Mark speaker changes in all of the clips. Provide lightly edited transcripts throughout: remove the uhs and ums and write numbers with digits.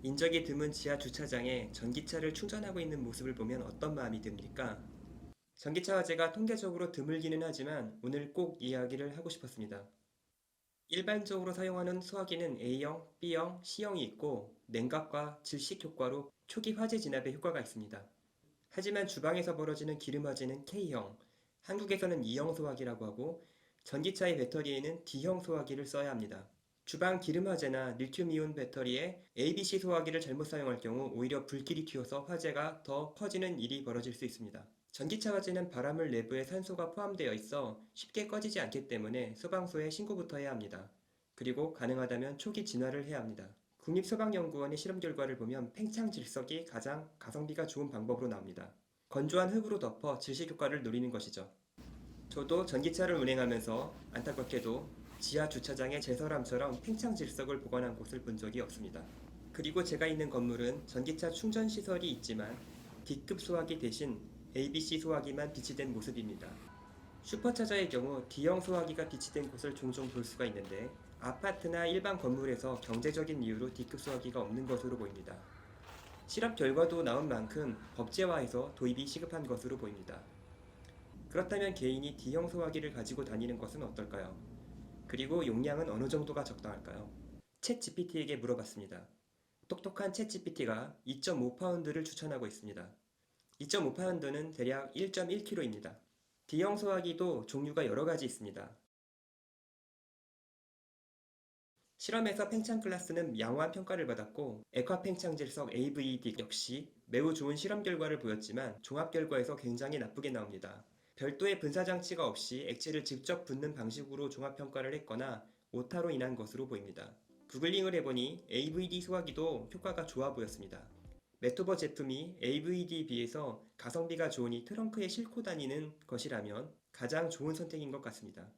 Speaker 1: 인적이 드문 지하 주차장에 전기차를 충전하고 있는 모습을 보면 어떤 마음이 듭니까? 전기차 화재가 통계적으로 드물기는 하지만 오늘 꼭 이야기를 하고 싶었습니다. 일반적으로 사용하는 소화기는 A형, B형, C형이 있고 냉각과 질식 효과로 초기 화재 진압에 효과가 있습니다. 하지만 주방에서 벌어지는 기름 화재는 K형, 한국에서는 E형 소화기라고 하고 전기차의 배터리에는 D형 소화기를 써야 합니다. 주방 기름 화재나 리튬이온 배터리에 ABC 소화기를 잘못 사용할 경우 오히려 불길이 튀어서 화재가 더 커지는 일이 벌어질 수 있습니다. 전기차 화재는 바람물 내부에 산소가 포함되어 있어 쉽게 꺼지지 않기 때문에 소방서에 신고부터 해야 합니다. 그리고 가능하다면 초기 진화를 해야 합니다. 국립소방연구원의 실험 결과를 보면 팽창 질석이 가장 가성비가 좋은 방법으로 나옵니다. 건조한 흙으로 덮어 질식 효과를 노리는 것이죠. 저도 전기차를 운행하면서 안타깝게도 지하 주차장의 제설함처럼 팽창 질석을 보관한 곳을 본 적이 없습니다. 그리고 제가 있는 건물은 전기차 충전 시설이 있지만 D급 소화기 대신 ABC 소화기만 비치된 모습입니다. 슈퍼차저의 경우 D형 소화기가 비치된 곳을 종종 볼 수가 있는데 아파트나 일반 건물에서 경제적인 이유로 D급 소화기가 없는 것으로 보입니다. 실험 결과도 나온 만큼 법제화해서 도입이 시급한 것으로 보입니다. 그렇다면 개인이 D형 소화기를 가지고 다니는 것은 어떨까요? 그리고 용량은 어느 정도가 적당할까요? 챗 GPT에게 물어봤습니다. 똑똑한 챗 GPT가 2.5파운드를 추천하고 있습니다. 2.5파운드는 대략 1.1kg입니다. D형 소화기도 종류가 여러 가지 있습니다. 실험에서 팽창 클래스는 양호한 평가를 받았고 액화 팽창 질석 AVD 역시 매우 좋은 실험 결과를 보였지만 종합 결과에서 굉장히 나쁘게 나옵니다. 별도의 분사 장치가 없이 액체를 직접 붓는 방식으로 종합 평가를 했거나 오타로 인한 것으로 보입니다. 구글링을 해보니 AVD 소화기도 효과가 좋아 보였습니다. 메토버 제품이 AVD에 비해서 가성비가 좋으니 트렁크에 싣고 다니는 것이라면 가장 좋은 선택인 것 같습니다.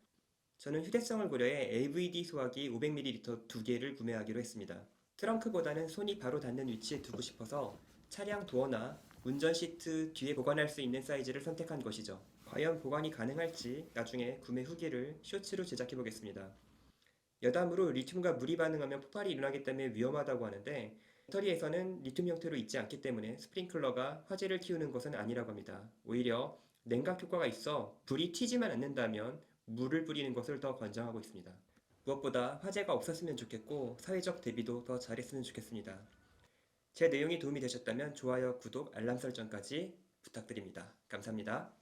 Speaker 1: 저는 휴대성을 고려해 AVD 소화기 500ml 2개를 구매하기로 했습니다. 트렁크보다는 손이 바로 닿는 위치에 두고 싶어서 차량 도어나 운전 시트 뒤에 보관할 수 있는 사이즈를 선택한 것이죠. 과연 보관이 가능할지 나중에 구매 후기를 쇼츠로 제작해 보겠습니다. 여담으로 리튬과 물이 반응하면 폭발이 일어나기 때문에 위험하다고 하는데 배터리에서는 리튬 형태로 있지 않기 때문에 스프링클러가 화재를 키우는 것은 아니라고 합니다. 오히려 냉각 효과가 있어 불이 튀지만 않는다면 물을 뿌리는 것을 더 권장하고 있습니다. 무엇보다 화재가 없었으면 좋겠고 사회적 대비도 더 잘했으면 좋겠습니다. 제 내용이 도움이 되셨다면 좋아요, 구독, 알람 설정까지 부탁드립니다. 감사합니다.